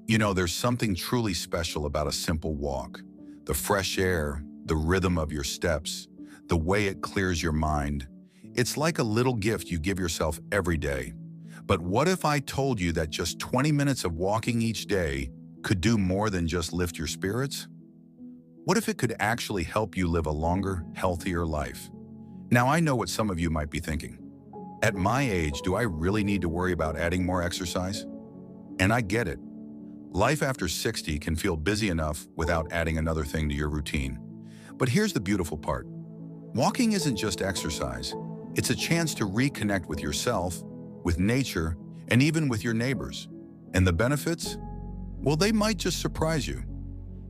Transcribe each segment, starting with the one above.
You know, there's something truly special about a simple walk. The fresh air, the rhythm of your steps, the way it clears your mind. It's like a little gift you give yourself every day. But what if I told you that just 20 minutes of walking each day could do more than just lift your spirits? What if it could actually help you live a longer, healthier life? Now, I know what some of you might be thinking. At my age, do I really need to worry about adding more exercise? And I get it. Life after 60 can feel busy enough without adding another thing to your routine. But here's the beautiful part. Walking isn't just exercise. It's a chance to reconnect with yourself, with nature, and even with your neighbors. And the benefits? Well, they might just surprise you.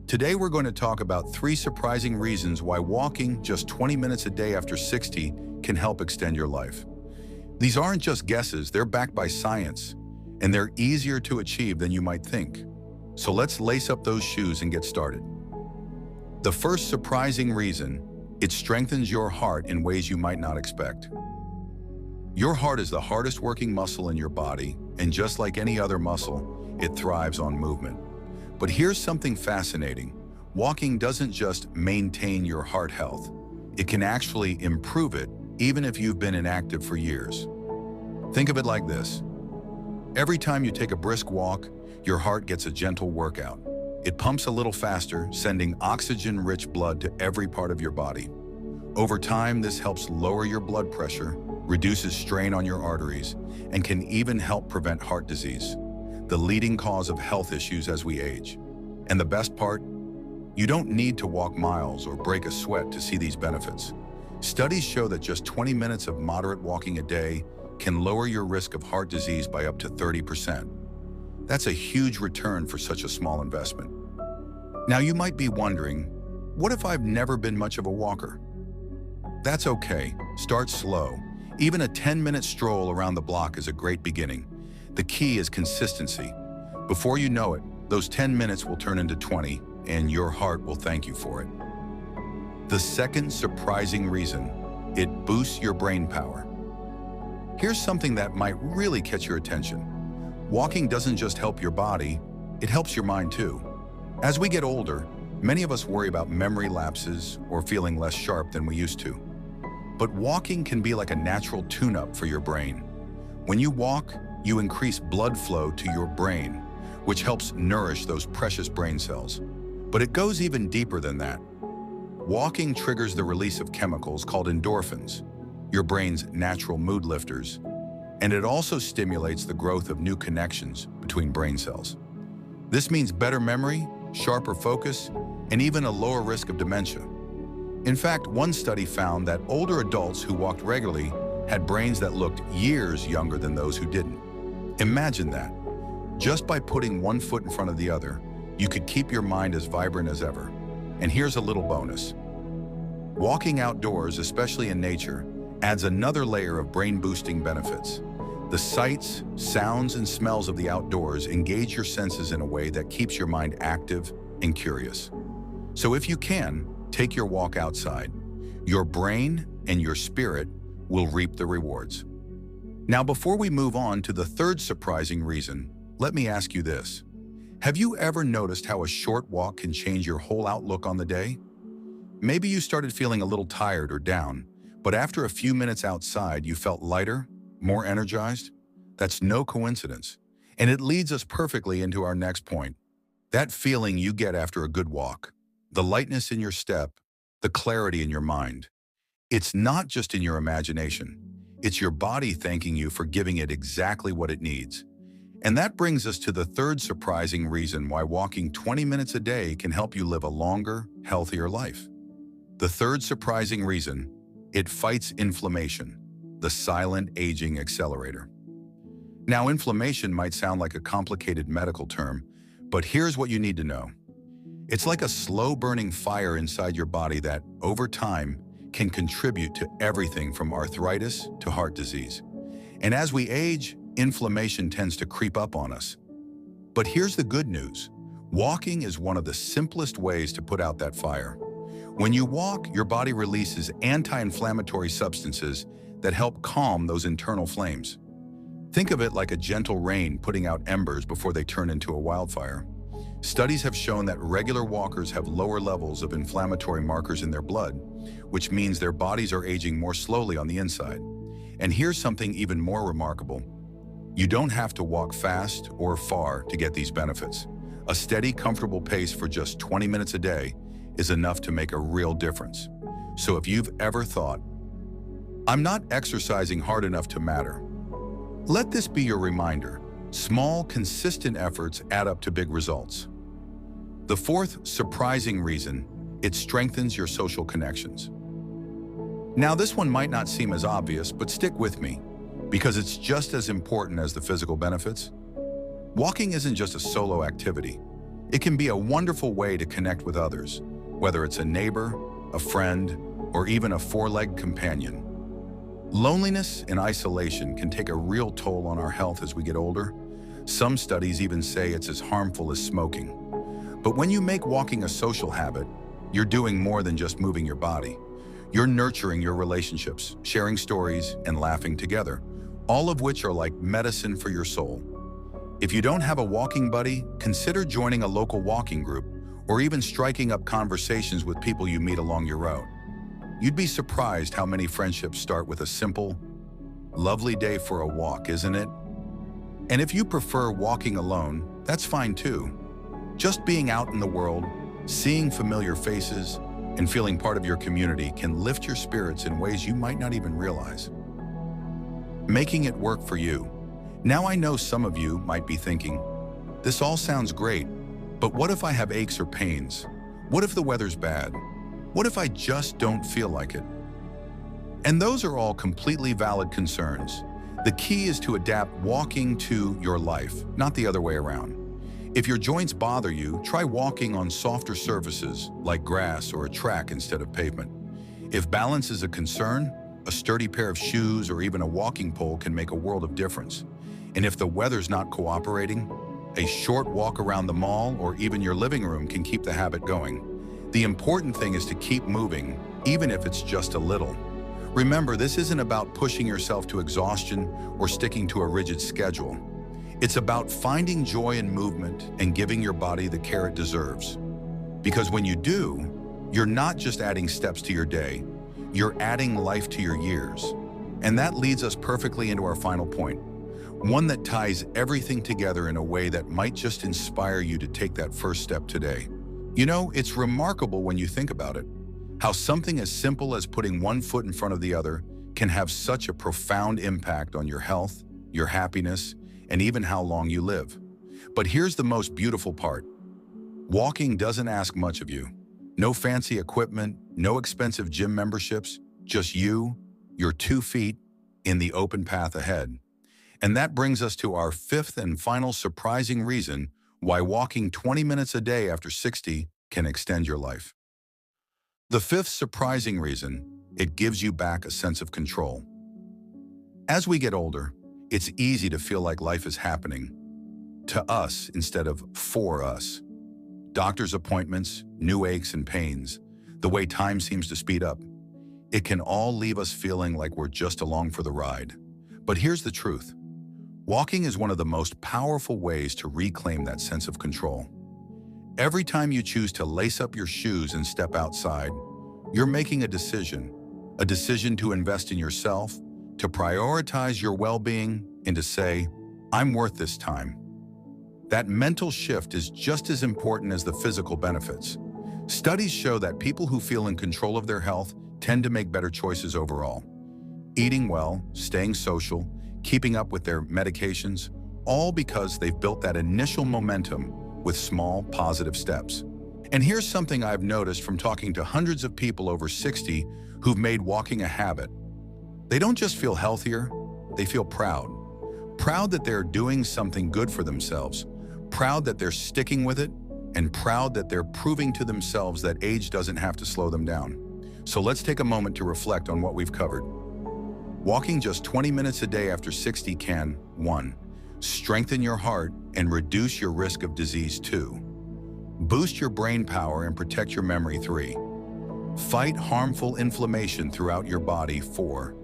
Today, we're going to talk about 3 surprising reasons why walking just 20 minutes a day after 60 can help extend your life. These aren't just guesses, they're backed by science, and they're easier to achieve than you might think. So let's lace up those shoes and get started. The first surprising reason, it strengthens your heart in ways you might not expect. Your heart is the hardest working muscle in your body, and just like any other muscle, it thrives on movement. But here's something fascinating. Walking doesn't just maintain your heart health. It can actually improve it, even if you've been inactive for years. Think of it like this. Every time you take a brisk walk, your heart gets a gentle workout. It pumps a little faster, sending oxygen-rich blood to every part of your body. Over time, this helps lower your blood pressure, reduces strain on your arteries, and can even help prevent heart disease, the leading cause of health issues as we age. And the best part? You don't need to walk miles or break a sweat to see these benefits. Studies show that just 20 minutes of moderate walking a day can lower your risk of heart disease by up to 30%. That's a huge return for such a small investment. Now you might be wondering, what if I've never been much of a walker? That's okay. Start slow. Even a 10-minute stroll around the block is a great beginning. The key is consistency. Before you know it, those 10 minutes will turn into 20, and your heart will thank you for it. The second surprising reason, it boosts your brain power. Here's something that might really catch your attention. Walking doesn't just help your body, it helps your mind too. As we get older, many of us worry about memory lapses or feeling less sharp than we used to. But walking can be like a natural tune-up for your brain. When you walk, you increase blood flow to your brain, which helps nourish those precious brain cells. But it goes even deeper than that. Walking triggers the release of chemicals called endorphins, your brain's natural mood lifters, and it also stimulates the growth of new connections between brain cells. This means better memory, sharper focus, and even a lower risk of dementia. In fact, one study found that older adults who walked regularly had brains that looked years younger than those who didn't. Imagine that. Just by putting one foot in front of the other, you could keep your mind as vibrant as ever. And here's a little bonus. Walking outdoors, especially in nature, adds another layer of brain-boosting benefits. The sights, sounds, and smells of the outdoors engage your senses in a way that keeps your mind active and curious. So if you can, take your walk outside. Your brain and your spirit will reap the rewards. Now, before we move on to the third surprising reason, let me ask you this. Have you ever noticed how a short walk can change your whole outlook on the day? Maybe you started feeling a little tired or down, but after a few minutes outside, you felt lighter, more energized? That's no coincidence. And it leads us perfectly into our next point. That feeling you get after a good walk, the lightness in your step, the clarity in your mind. It's not just in your imagination. It's your body thanking you for giving it exactly what it needs. And that brings us to the third surprising reason why walking 20 minutes a day can help you live a longer, healthier life. The third surprising reason, it fights inflammation, the silent aging accelerator. Now, inflammation might sound like a complicated medical term, but here's what you need to know. It's like a slow-burning fire inside your body that, over time, can contribute to everything from arthritis to heart disease. And as we age, inflammation tends to creep up on us. But here's the good news. Walking is one of the simplest ways to put out that fire. When you walk, your body releases anti-inflammatory substances that help calm those internal flames. Think of it like a gentle rain putting out embers before they turn into a wildfire. Studies have shown that regular walkers have lower levels of inflammatory markers in their blood, which means their bodies are aging more slowly on the inside. And here's something even more remarkable. You don't have to walk fast or far to get these benefits. A steady, comfortable pace for just 20 minutes a day is enough to make a real difference. So if you've ever thought, "I'm not exercising hard enough to matter," let this be your reminder. Small, consistent efforts add up to big results. The fourth surprising reason, it strengthens your social connections. Now, this one might not seem as obvious, but stick with me, because it's just as important as the physical benefits. Walking isn't just a solo activity. It can be a wonderful way to connect with others, whether it's a neighbor, a friend, or even a four-legged companion. Loneliness and isolation can take a real toll on our health as we get older. Some studies even say it's as harmful as smoking. But when you make walking a social habit, you're doing more than just moving your body. You're nurturing your relationships, sharing stories, and laughing together, all of which are like medicine for your soul. If you don't have a walking buddy, consider joining a local walking group or even striking up conversations with people you meet along your route. You'd be surprised how many friendships start with a simple, "Lovely day for a walk, isn't it?" And if you prefer walking alone, that's fine too. Just being out in the world, seeing familiar faces, and feeling part of your community can lift your spirits in ways you might not even realize. Making it work for you. Now I know some of you might be thinking, "This all sounds great, but what if I have aches or pains? What if the weather's bad? What if I just don't feel like it?" And those are all completely valid concerns. The key is to adapt walking to your life, not the other way around. If your joints bother you, try walking on softer surfaces like grass or a track instead of pavement. If balance is a concern, a sturdy pair of shoes or even a walking pole can make a world of difference. And if the weather's not cooperating, a short walk around the mall or even your living room can keep the habit going. The important thing is to keep moving, even if it's just a little. Remember, this isn't about pushing yourself to exhaustion or sticking to a rigid schedule. It's about finding joy in movement and giving your body the care it deserves. Because when you do, you're not just adding steps to your day, you're adding life to your years. And that leads us perfectly into our final point, one that ties everything together in a way that might just inspire you to take that first step today. You know, it's remarkable when you think about it, how something as simple as putting one foot in front of the other can have such a profound impact on your health, your happiness, and even how long you live. But here's the most beautiful part. Walking doesn't ask much of you. No fancy equipment, no expensive gym memberships, just you, your 2 feet, in the open path ahead. And that brings us to our fifth and final surprising reason why walking 20 minutes a day after 60 can extend your life. The fifth surprising reason, it gives you back a sense of control. As we get older, it's easy to feel like life is happening to us instead of for us. Doctor's appointments, new aches and pains, the way time seems to speed up. It can all leave us feeling like we're just along for the ride. But here's the truth. Walking is one of the most powerful ways to reclaim that sense of control. Every time you choose to lace up your shoes and step outside, you're making a decision to invest in yourself, to prioritize your well-being, and to say, "I'm worth this time." That mental shift is just as important as the physical benefits. Studies show that people who feel in control of their health tend to make better choices overall. Eating well, staying social, keeping up with their medications, all because they've built that initial momentum with small, positive steps. And here's something I've noticed from talking to hundreds of people over 60 who've made walking a habit. They don't just feel healthier, they feel proud. Proud that they're doing something good for themselves, proud that they're sticking with it, and proud that they're proving to themselves that age doesn't have to slow them down. So let's take a moment to reflect on what we've covered. Walking just 20 minutes a day after 60 can, 1. Strengthen your heart and reduce your risk of disease. 2. Boost your brain power and protect your memory. 3. Fight harmful inflammation throughout your body. 4.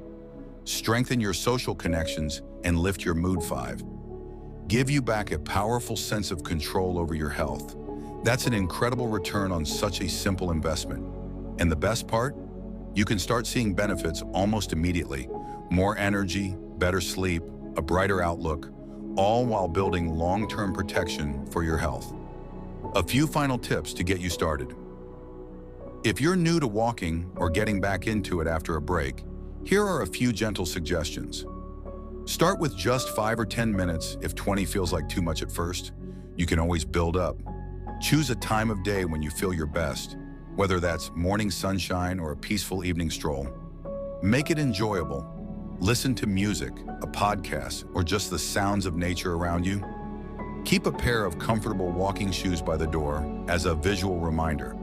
Strengthen your social connections and lift your mood 5. Give you back a powerful sense of control over your health. That's an incredible return on such a simple investment. And the best part? You can start seeing benefits almost immediately. More energy, better sleep, a brighter outlook, all while building long-term protection for your health. A few final tips to get you started. If you're new to walking or getting back into it after a break, here are a few gentle suggestions. Start with just 5 or 10 minutes. If 20 feels like too much at first, you can always build up. Choose a time of day when you feel your best, whether that's morning sunshine or a peaceful evening stroll. Make it enjoyable. Listen to music, a podcast, or just the sounds of nature around you. Keep a pair of comfortable walking shoes by the door as a visual reminder.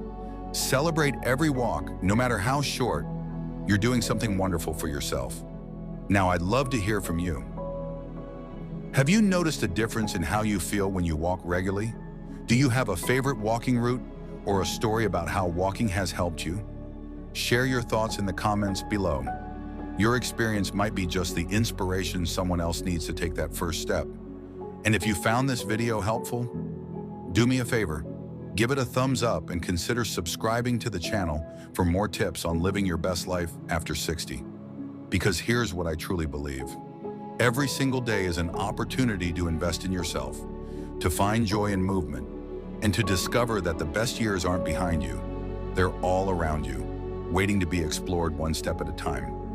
Celebrate every walk, no matter how short. You're doing something wonderful for yourself. Now, I'd love to hear from you. Have you noticed a difference in how you feel when you walk regularly? Do you have a favorite walking route or a story about how walking has helped you? Share your thoughts in the comments below. Your experience might be just the inspiration someone else needs to take that first step. And if you found this video helpful, do me a favor, give it a thumbs up and consider subscribing to the channel for more tips on living your best life after 60. Because here's what I truly believe. Every single day is an opportunity to invest in yourself, to find joy in movement, and to discover that the best years aren't behind you. They're all around you, waiting to be explored one step at a time.